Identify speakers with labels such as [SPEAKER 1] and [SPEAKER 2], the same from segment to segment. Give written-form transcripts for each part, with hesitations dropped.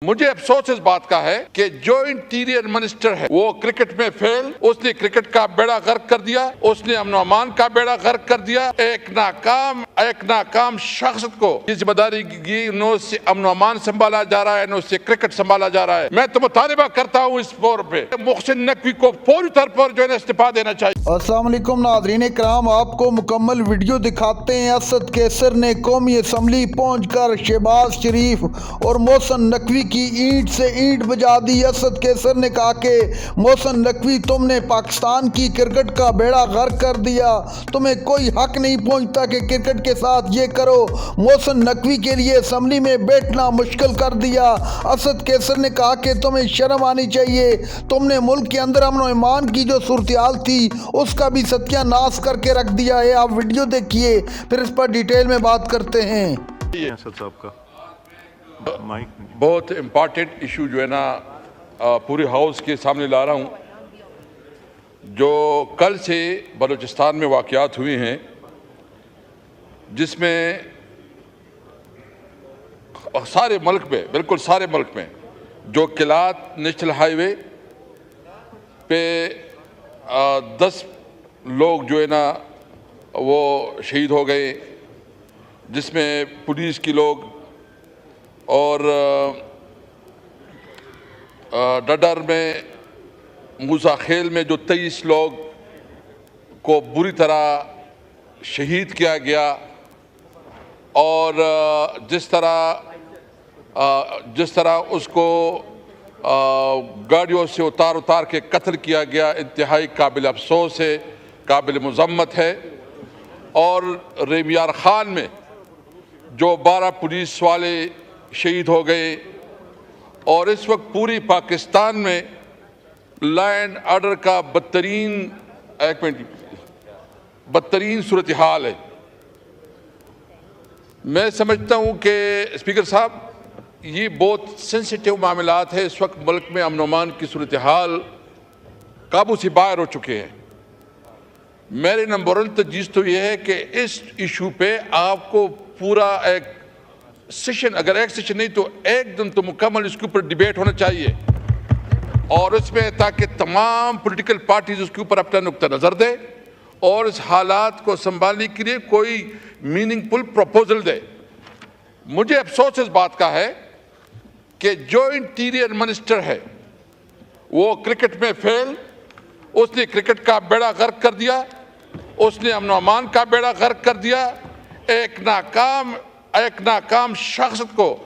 [SPEAKER 1] مجھے افسوس اس بات کا ہے کہ جو انٹیریئر منسٹر ہے وہ کرکٹ میں فیل، اس نے کرکٹ کا بیڑا غرق کر دیا، اس نے امن و امان کا بیڑا غرق کر دیا۔ ایک ناکام شخص کو یہ ذمہ داری کی، نہ اس سے امن و امان سنبھالا جا رہا ہے، نہ اس سے کرکٹ سنبھالا جا رہا ہے۔ میں تو مطالبہ کرتا ہوں اس طور پہ محسن نقوی کو فوری طور پر جو ہے استعفیٰ دینا چاہیے۔
[SPEAKER 2] السلام علیکم ناظرین کرام، آپ کو مکمل ویڈیو دکھاتے ہیں۔ اسد کیسر نے قومی اسمبلی پہنچ کر شہباز شریف اور محسن نقوی کی اینٹ سے اینٹ بجا دی۔ اسد کیسر نے کہا کہ محسن نقوی، تم نے پاکستان کی کرکٹ کا بیڑا غرق کر دیا، تمہیں کوئی حق نہیں پہنچتا کہ کرکٹ کے ساتھ یہ کرو۔ محسن نقوی کے لیے اسمبلی میں بیٹھنا مشکل کر دیا۔ اسد کیسر نے کہا کہ تمہیں شرم آنی چاہیے، تم نے ملک کے اندر امن و امان کی جو صورتحال تھی اس کا بھی ستیہ ناش کر کے رکھ دیا ہے۔ آپ ویڈیو دیکھیے، پھر اس پر ڈیٹیل میں بات کرتے ہیں۔
[SPEAKER 3] اسد صاحب کا
[SPEAKER 1] بہت امپارٹنٹ ایشو جو ہے نا پورے ہاؤس کے سامنے لا رہا ہوں، جو کل سے بلوچستان میں واقعات ہوئے ہیں، جس میں سارے ملک میں، بالکل سارے ملک میں، جو کلات نیشنل ہائی وے پہ 10 لوگ جو ہے نا وہ شہید ہو گئے، جس میں پولیس کے لوگ اور ڈڈر میں موسیٰ خیل میں جو 23 لوگ کو بری طرح شہید کیا گیا، اور جس طرح اس کو گاڑیوں سے اتار کے قتل کیا گیا، انتہائی قابل افسوس ہے، قابل مذمت ہے۔ اور ریمیار خان میں جو 12 پولیس والے شہید ہو گئے، اور اس وقت پوری پاکستان میں لا اینڈ آرڈر کا بدترین صورتحال ہے۔ میں سمجھتا ہوں کہ اسپیکر صاحب، یہ بہت سینسیٹیو معاملات ہے۔ اس وقت ملک میں امن و امان کی صورتحال قابو سے باہر ہو چکے ہیں۔ میرے نمبر 1 تجویز تو یہ ہے کہ اس ایشو پہ آپ کو پورا ایک سیشن، اگر ایک سیشن نہیں تو ایک دن تو مکمل اس کے اوپر ڈیبیٹ ہونا چاہیے، اور اس میں تاکہ تمام پولیٹیکل پارٹیز اس کے اوپر اپنا نقطہ نظر دے اور اس حالات کو سنبھالنے کے لیے کوئی میننگ فل پروپوزل دے۔ مجھے افسوس اس بات کا ہے کہ جو انٹیریئر منسٹر ہے وہ کرکٹ میں فیل، اس نے کرکٹ کا بیڑا غرق کر دیا، اس نے امن و امان کا بیڑا غرق کر دیا۔ ایک ناکام شخص کو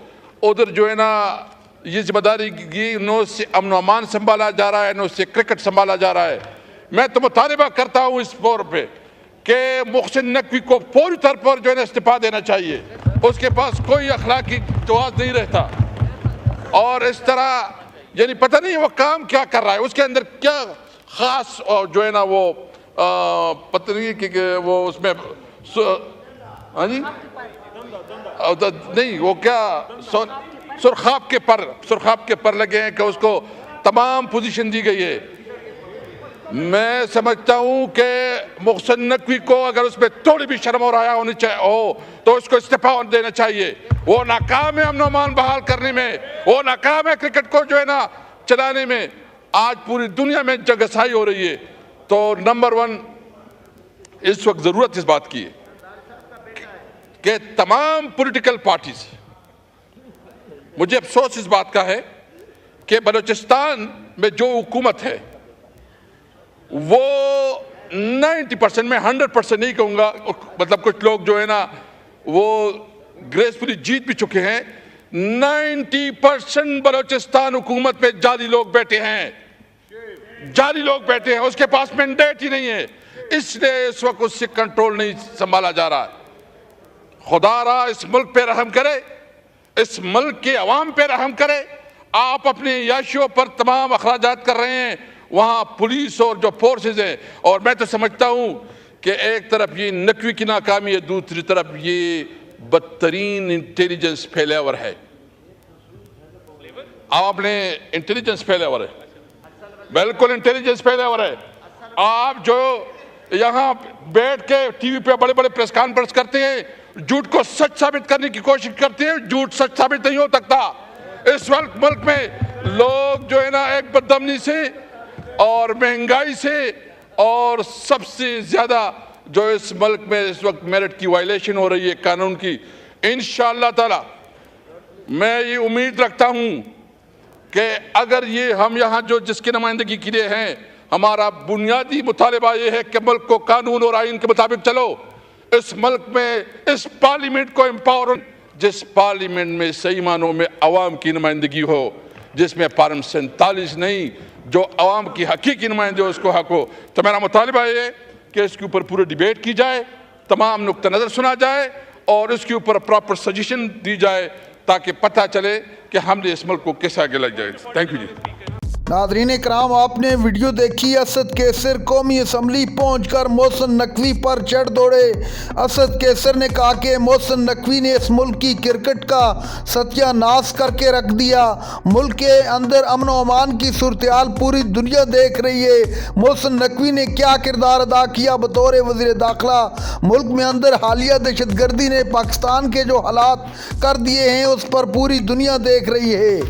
[SPEAKER 1] ادھر جو ہے نا یہ ذمہ داری کی، نہ اس سے امن و امان سنبھالا جا رہا ہے، نہ اس سے کرکٹ سنبھالا جا رہا ہے۔ میں تو مطالبہ کرتا ہوں اس طور پہ کہ محسن نقوی کو فوری طور پر جو ہے نا استعفیٰ دینا چاہیے۔ اس کے پاس کوئی اخلاقی جواز نہیں رہتا، اور اس طرح یعنی پتہ نہیں وہ کام کیا کر رہا ہے، اس کے اندر کیا خاص جو ہے نا وہ پتہ نہیں کہ وہ اس میں نہیں، وہ کیا سرخاب کے پر لگے ہیں کہ اس کو تمام پوزیشن دی گئی ہے۔ میں سمجھتا ہوں کہ محسن نقوی کو اگر اس میں تھوڑی بھی شرم اور حیا ہونی چاہیے تو اس کو استعفیٰ دینا چاہیے۔ وہ ناکام ہے امن و امان بحال کرنے میں، وہ ناکام ہے کرکٹ کو جو ہے نا چلانے میں۔ آج پوری دنیا میں جنگسائی ہو رہی ہے، تو نمبر 1 اس وقت ضرورت اس بات کی ہے کہ تمام پولیٹیکل پارٹیز، مجھے افسوس اس بات کا ہے کہ بلوچستان میں جو حکومت ہے وہ 90% میں 100% نہیں کہوں گا، مطلب کچھ لوگ جو ہے نا وہ گریسفلی جیت بھی چکے ہیں، 90% بلوچستان حکومت پہ جعلی لوگ بیٹھے ہیں، اس کے پاس مینڈیٹ ہی نہیں ہے، اس لیے اس وقت اس سے کنٹرول نہیں سنبھالا جا رہا ہے۔ خدا را اس ملک پہ رحم کرے، اس ملک کے عوام پہ رحم کرے۔ آپ اپنے عیاشیوں پر تمام اخراجات کر رہے ہیں، وہاں پولیس اور جو فورسز ہیں، اور میں تو سمجھتا ہوں کہ ایک طرف یہ نقوی کی ناکامی ہے، دوسری طرف یہ بدترین انٹیلیجنس فیلیور ہے۔ آپ نے انٹیلیجنس فیلیور ہے، بالکل انٹیلیجنس فیلیور ہے۔ آپ جو یہاں بیٹھ کے ٹی وی پہ بڑے پریس کانفرنس کرتے ہیں، جھوٹ کو سچ ثابت کرنے کی کوشش کرتے ہیں، جھوٹ سچ ثابت نہیں ہو سکتا۔ اس وقت ملک میں لوگ جو ہے نا ایک بدامنی سے اور مہنگائی سے اور سب سے زیادہ جو اس ملک میں اس وقت میرٹ کی وائلیشن ہو رہی ہے قانون کی، انشاءاللہ تعالی میں یہ امید رکھتا ہوں کہ اگر یہ ہم یہاں جو جس کی نمائندگی کے لیے ہیں، ہمارا بنیادی مطالبہ یہ ہے کہ ملک کو قانون اور آئین کے مطابق چلو، اس ملک میں اس پارلیمنٹ کو امپاور، جس پارلیمنٹ میں صحیح معنوں میں عوام کی نمائندگی ہو، جس میں پارلیمنٹ 47 نہیں، جو عوام کی حقیقی نمائندے ہو اس کو حق ہو۔ تو میرا مطالبہ یہ ہے کہ اس کے اوپر پورے ڈیبیٹ کی جائے، تمام نقطہ نظر سنا جائے اور اس کے اوپر پراپر سجیشن دی جائے تاکہ پتہ چلے کہ ہم نے اس ملک کو کس آگے لگ جائے۔ تھینک یو جی۔
[SPEAKER 2] ناظرین کرام، آپ نے ویڈیو دیکھی۔ اسد کیسر قومی اسمبلی پہنچ کر محسن نقوی پر چڑھ دوڑے۔ اسد کیسر نے کہا کہ محسن نقوی نے اس ملک کی کرکٹ کا ستیہ ناش کر کے رکھ دیا۔ ملک کے اندر امن و امان کی صورتحال پوری دنیا دیکھ رہی ہے۔ محسن نقوی نے کیا کردار ادا کیا بطور وزیر داخلہ؟ ملک میں اندر حالیہ دہشت گردی نے پاکستان کے جو حالات کر دیے ہیں اس پر پوری دنیا دیکھ رہی ہے۔